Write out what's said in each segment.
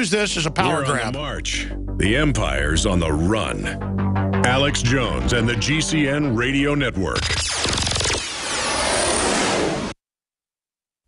use this as a power grab. On the march. The Empire's on the run. Alex Jones and the GCN Radio Network.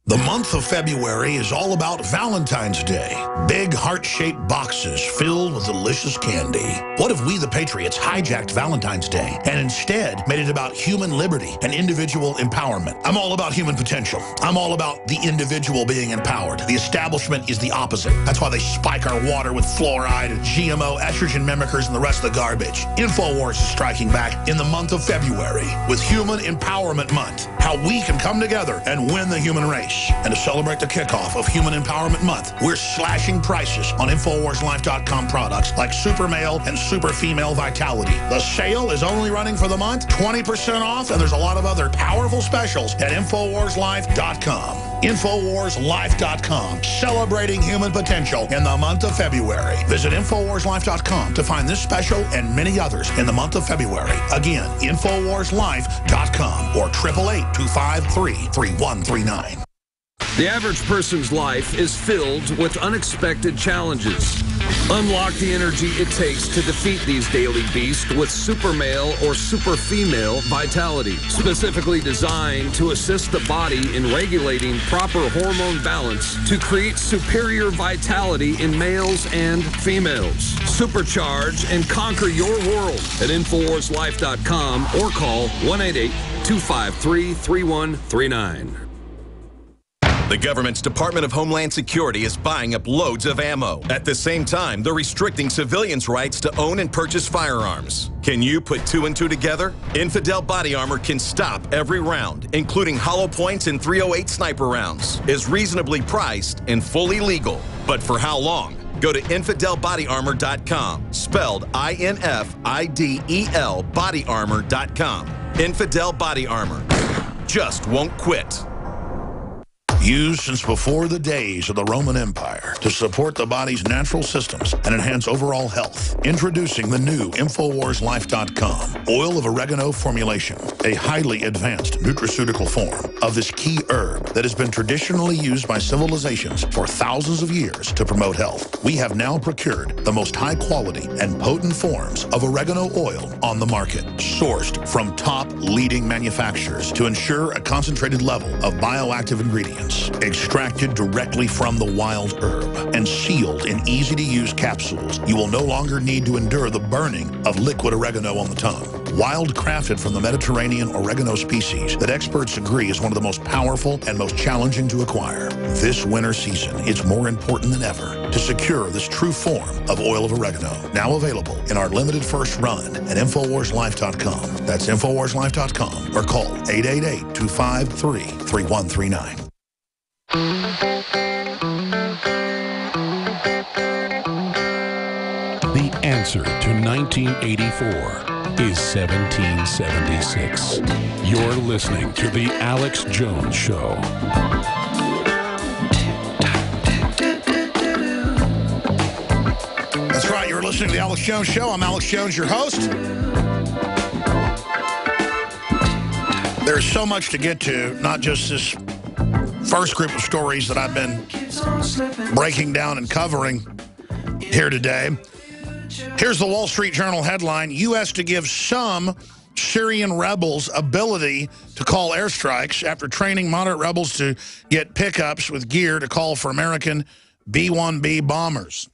The month of February is all about Valentine's Day. Big heart-shaped boxes filled with delicious candy. What if we, the Patriots, hijacked Valentine's Day and instead made it about human liberty and individual empowerment? I'm all about human potential. I'm all about the individual being empowered. The establishment is the opposite. That's why they spike our water with fluoride and GMO, estrogen mimickers, and the rest of the garbage. InfoWars is striking back in the month of February with Human Empowerment Month. How we can come together and win the human race. And to celebrate the kickoff of Human Empowerment Month, we're slashing prices on InfoWarsLife.com products like Super Male and Super Female Vitality. The sale is only running for the month, 20% off, and there's a lot of other powerful specials at InfoWarsLife.com. InfoWarsLife.com, celebrating human potential in the month of February. Visit InfoWarsLife.com to find this special and many others in the month of February. Again, InfoWarsLife.com or 888-253-3139. The average person's life is filled with unexpected challenges. Unlock the energy it takes to defeat these daily beasts with Super Male or Super Female Vitality, specifically designed to assist the body in regulating proper hormone balance to create superior vitality in males and females. Supercharge and conquer your world at InfoWarsLife.com or call 1-888-253-3139. The government's Department of Homeland Security is buying up loads of ammo. At the same time, they're restricting civilians' rights to own and purchase firearms. Can you put two and two together? Infidel Body Armor can stop every round, including hollow points and .308 sniper rounds, is reasonably priced and fully legal. But for how long? Go to InfidelBodyArmor.com, spelled INFIDEL bodyarmor.com. Infidel Body Armor. Just won't quit. Used since before the days of the Roman Empire to support the body's natural systems and enhance overall health. Introducing the new InfoWarsLife.com oil of oregano formulation, a highly advanced nutraceutical form of this key herb that has been traditionally used by civilizations for thousands of years to promote health. We have now procured the most high quality and potent forms of oregano oil on the market, sourced from top leading manufacturers to ensure a concentrated level of bioactive ingredients. Extracted directly from the wild herb and sealed in easy-to-use capsules, you will no longer need to endure the burning of liquid oregano on the tongue. Wild crafted from the Mediterranean oregano species that experts agree is one of the most powerful and most challenging to acquire. This winter season, it's more important than ever to secure this true form of oil of oregano. Now available in our limited first run at InfoWarsLife.com. That's InfoWarsLife.com or call 888-253-3139. The answer to 1984 is 1776. You're listening to The Alex Jones Show. That's right, you're listening to The Alex Jones Show. I'm Alex Jones, your host. There's so much to get to, not just this first group of stories that I've been breaking down and covering here today. Here's the Wall Street Journal headline: U.S. to give some Syrian rebels ability to call airstrikes after training moderate rebels to get pickups with gear to call for American B-1B bombers.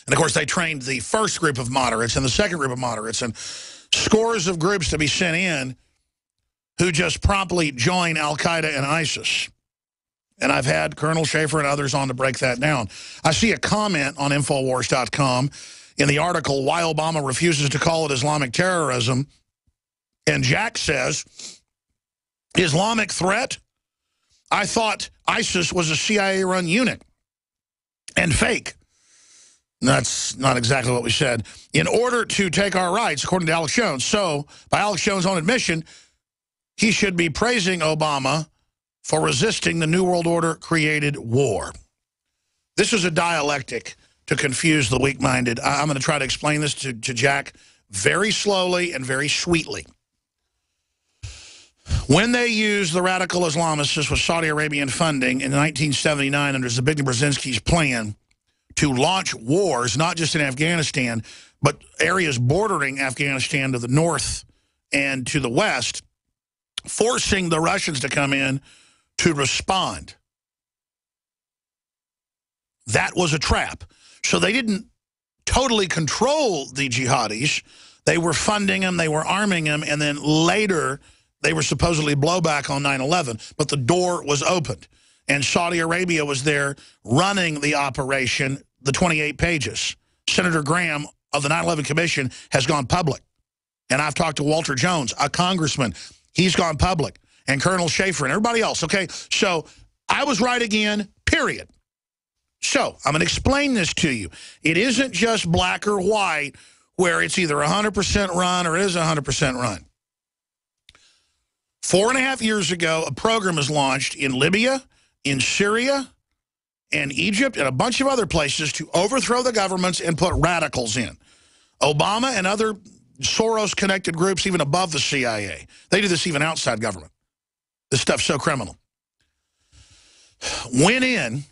And, of course, they trained the first group of moderates and the second group of moderates and scores of groups to be sent in who just promptly join al-Qaeda and ISIS. And I've had Colonel Schaefer and others on to break that down. I see a comment on Infowars.com in the article, Why Obama Refuses to Call It Islamic Terrorism. And Jack says, Islamic threat? I thought ISIS was a CIA-run unit. And fake. That's not exactly what we said. In order to take our rights, according to Alex Jones. So, by Alex Jones' own admission, he should be praising Obama for resisting the New World Order created war. This is a dialectic to confuse the weak-minded. I'm going to try to explain this to Jack very slowly and very sweetly. When they used the radical Islamists with Saudi Arabian funding in 1979 under Zbigniew Brzezinski's plan to launch wars, not just in Afghanistan, but areas bordering Afghanistan to the north and to the west, forcing the Russians to come in to respond. That was a trap. So they didn't totally control the jihadis. They were funding them, they were arming them, and then later they were supposedly blowback on 9/11, but the door was opened. And Saudi Arabia was there running the operation, the 28 pages. Senator Graham of the 9/11 Commission has gone public. And I've talked to Walter Jones, a congressman. He's gone public. And Colonel Schaefer and everybody else, okay? So I was right again, period. So I'm going to explain this to you. It isn't just black or white where it's either 100% run or it is 100% run. 4.5 years ago, a program was launched in Libya, in Syria, and Egypt, and a bunch of other places to overthrow the governments and put radicals in. Obama and other Soros-connected groups, even above the CIA. They do this even outside government. This stuff's so criminal. Went in,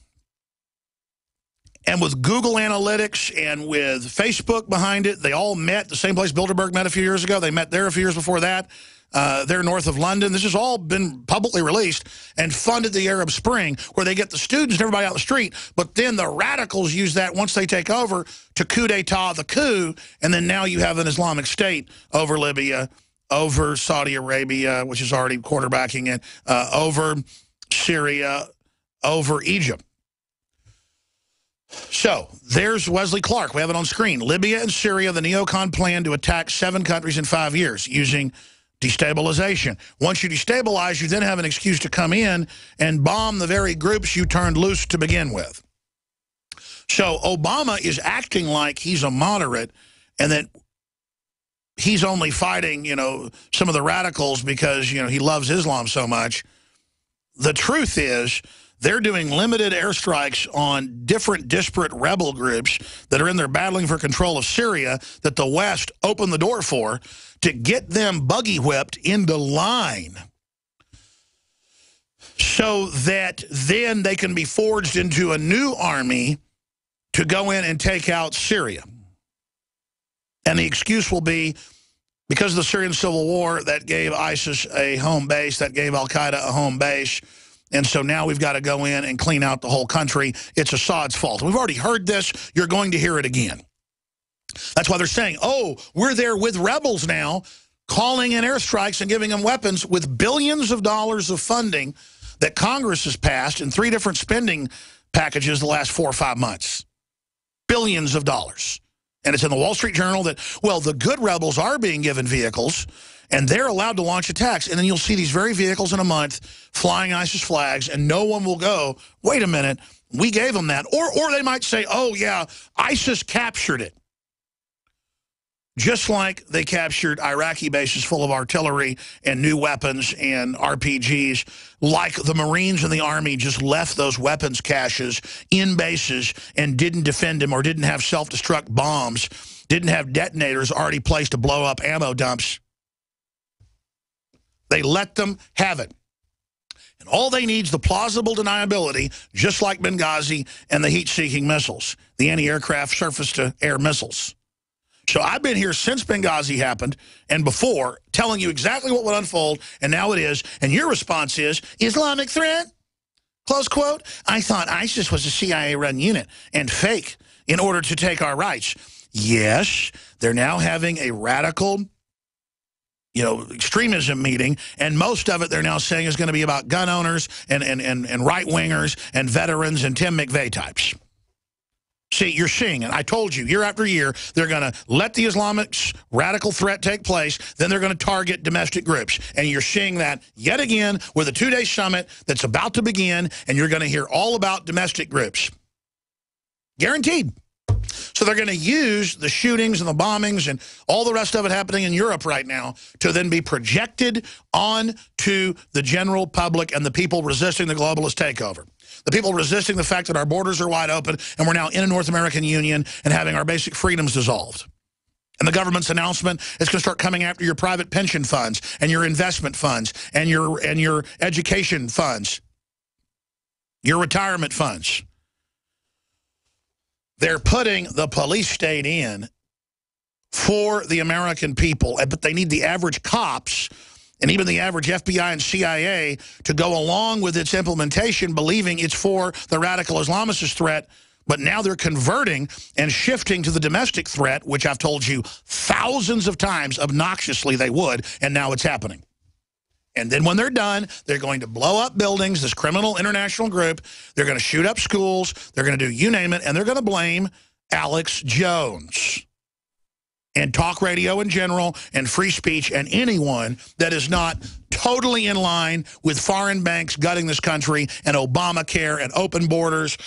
and with Google Analytics and with Facebook behind it, they all met the same place Bilderberg met a few years ago. They met there a few years before that. They're north of London. This has all been publicly released and funded the Arab Spring, where they get the students and everybody out in the street. But then the radicals use that once they take over to coup d'etat the coup. And then now you have an Islamic State over Libya, over Saudi Arabia, which is already quarterbacking it, over Syria, over Egypt. So there's Wesley Clark. We have it on screen. Libya and Syria, the neocon plan to attack 7 countries in 5 years using destabilization. Once you destabilize, you then have an excuse to come in and bomb the very groups you turned loose to begin with. So Obama is acting like he's a moderate and that he's only fighting, you know, some of the radicals because, you know, he loves Islam so much. The truth is they're doing limited airstrikes on different disparate rebel groups that are in there battling for control of Syria that the West opened the door for to get them buggy whipped into line so that then they can be forged into a new army to go in and take out Syria. And the excuse will be because of the Syrian civil war that gave ISIS a home base, that gave al-Qaeda a home base. And so now we've got to go in and clean out the whole country. It's Assad's fault. We've already heard this. You're going to hear it again. That's why they're saying, oh, we're there with rebels now, calling in airstrikes and giving them weapons with billions of dollars of funding that Congress has passed in 3 different spending packages the last 4 or 5 months. Billions of dollars. And it's in the Wall Street Journal that, well, the good rebels are being given vehicles, and they're allowed to launch attacks. And then you'll see these very vehicles in a month flying ISIS flags, and no one will go, wait a minute, we gave them that. Or they might say, oh, yeah, ISIS captured it. Just like they captured Iraqi bases full of artillery and new weapons and RPGs, like the Marines and the Army just left those weapons caches in bases and didn't defend them or didn't have self-destruct bombs, didn't have detonators already placed to blow up ammo dumps. They let them have it. And all they need is the plausible deniability, just like Benghazi and the heat-seeking missiles, the anti-aircraft surface-to-air missiles. So I've been here since Benghazi happened and before, telling you exactly what would unfold, and now it is. And your response is, Islamic threat? Close quote. I thought ISIS was a CIA-run unit and fake in order to take our rights. Yes, they're now having a radical, you know, extremism meeting, and most of it they're now saying is going to be about gun owners and right-wingers and veterans and Tim McVeigh types. See, you're seeing it. I told you, year after year, they're going to let the Islamic radical threat take place, then they're going to target domestic groups. And you're seeing that yet again with a 2-day summit that's about to begin, and you're going to hear all about domestic groups. Guaranteed. So they're going to use the shootings and the bombings and all the rest of it happening in Europe right now to then be projected on to the general public and the people resisting the globalist takeover. The people resisting the fact that our borders are wide open and we're now in a North American Union and having our basic freedoms dissolved. And the government's announcement is going to start coming after your private pension funds and your investment funds and your education funds, your retirement funds. They're putting the police state in for the American people, but they need the average cops and even the average FBI and CIA to go along with its implementation, believing it's for the radical Islamicist threat. But now they're converting and shifting to the domestic threat, which I've told you thousands of times obnoxiously they would, and now it's happening. And then when they're done, they're going to blow up buildings, this criminal international group. They're going to shoot up schools. They're going to do you name it, and they're going to blame Alex Jones and talk radio in general and free speech and anyone that is not totally in line with foreign banks gutting this country and Obamacare and open borders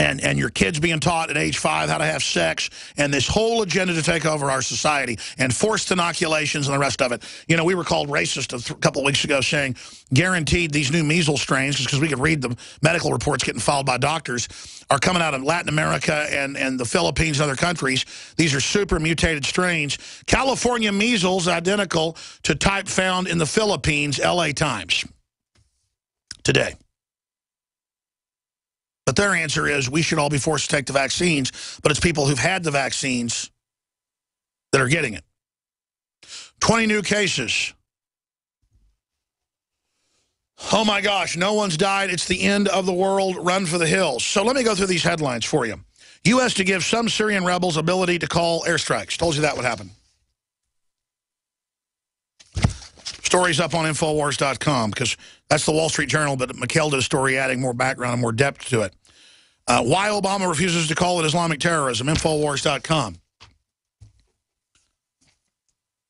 and your kids being taught at age 5 how to have sex and this whole agenda to take over our society and forced inoculations and the rest of it. You know, we were called racist a couple of weeks ago saying guaranteed these new measles strains, because we could read the medical reports getting filed by doctors, are coming out of Latin America and the Philippines and other countries. These are super mutated strains. California measles identical to type found in the Philippines, LA Times today. But their answer is we should all be forced to take the vaccines, but it's people who've had the vaccines that are getting it. 20 new cases. Oh my gosh, no one's died. It's the end of the world. Run for the hills. So let me go through these headlines for you. U.S. to give some Syrian rebels ability to call airstrikes. Told you that would happen. Stories up on Infowars.com, because that's the Wall Street Journal, but Mikhail did a story adding more background and more depth to it. Why Obama refuses to call it Islamic terrorism, Infowars.com.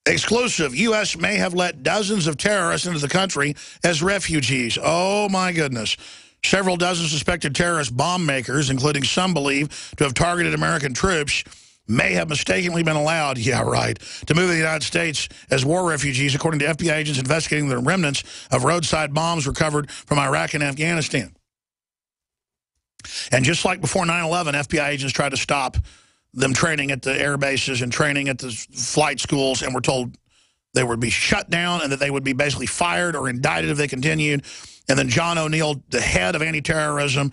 Exclusive, U.S. may have let dozens of terrorists into the country as refugees. Oh, my goodness. Several dozen suspected terrorist bomb makers, including some believed to have targeted American troops, may have mistakenly been allowed, yeah, right, to move to the United States as war refugees, according to FBI agents investigating the remnants of roadside bombs recovered from Iraq and Afghanistan. And just like before 9/11, FBI agents tried to stop them training at the air bases and training at the flight schools, and were told they would be shut down and that they would be basically fired or indicted if they continued. And then John O'Neill, the head of anti-terrorism,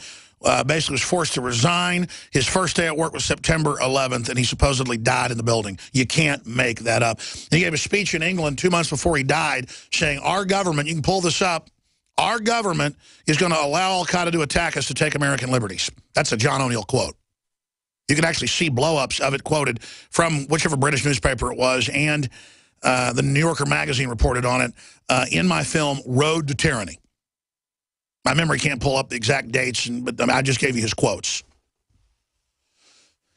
basically was forced to resign. His first day at work was September 11th, and he supposedly died in the building. You can't make that up. And he gave a speech in England 2 months before he died saying, our government, you can pull this up, our government is going to allow al-Qaeda to attack us to take American liberties. That's a John O'Neill quote. You can actually see blow-ups of it quoted from whichever British newspaper it was, and the New Yorker magazine reported on it in my film, Road to Tyranny. My memory can't pull up the exact dates, but I just gave you his quotes.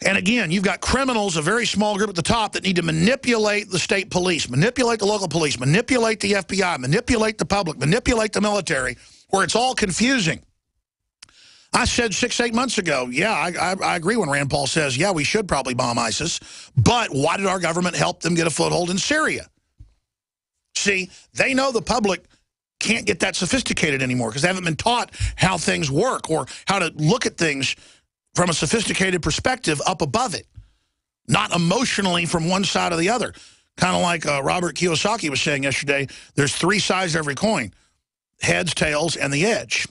And again, you've got criminals, a very small group at the top, that need to manipulate the state police, manipulate the local police, manipulate the FBI, manipulate the public, manipulate the military, where it's all confusing. I said 6-8 months ago, yeah, I agree when Rand Paul says, yeah, we should probably bomb ISIS, but why did our government help them get a foothold in Syria? See, they know the public can't get that sophisticated anymore because they haven't been taught how things work or how to look at things from a sophisticated perspective up above it, not emotionally from one side or the other. Kind of like Robert Kiyosaki was saying yesterday, there's 3 sides to every coin, heads, tails, and the edge.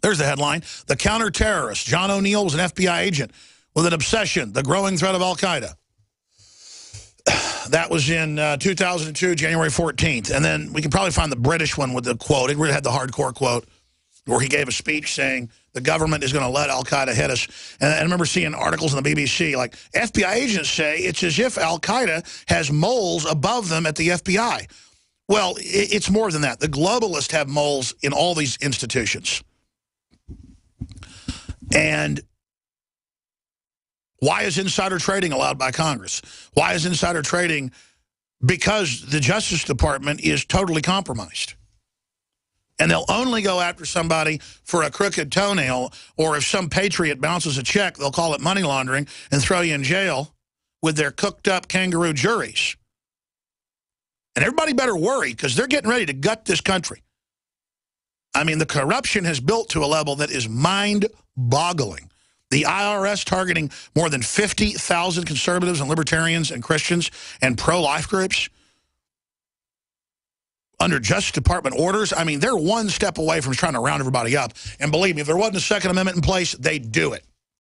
There's the headline. The counter-terrorist, John O'Neill, was an FBI agent with an obsession, the growing threat of al-Qaeda. That was in 2002, January 14th. And then we can probably find the British one with the quote. It really had the hardcore quote where he gave a speech saying the government is going to let al-Qaeda hit us. And I remember seeing articles on the BBC, like FBI agents say it's as if al-Qaeda has moles above them at the FBI. Well, it's more than that. The globalists have moles in all these institutions. And why is insider trading allowed by Congress? Why is insider trading? Because the Justice Department is totally compromised. And they'll only go after somebody for a crooked toenail, or if some patriot bounces a check, they'll call it money laundering and throw you in jail with their cooked-up kangaroo juries. And everybody better worry, because they're getting ready to gut this country. I mean, the corruption has built to a level that is mind-boggling. The IRS targeting more than 50,000 conservatives and libertarians and Christians and pro-life groups under Justice Department orders. I mean, they're one step away from trying to round everybody up. And believe me, if there wasn't a Second Amendment in place, they'd do it.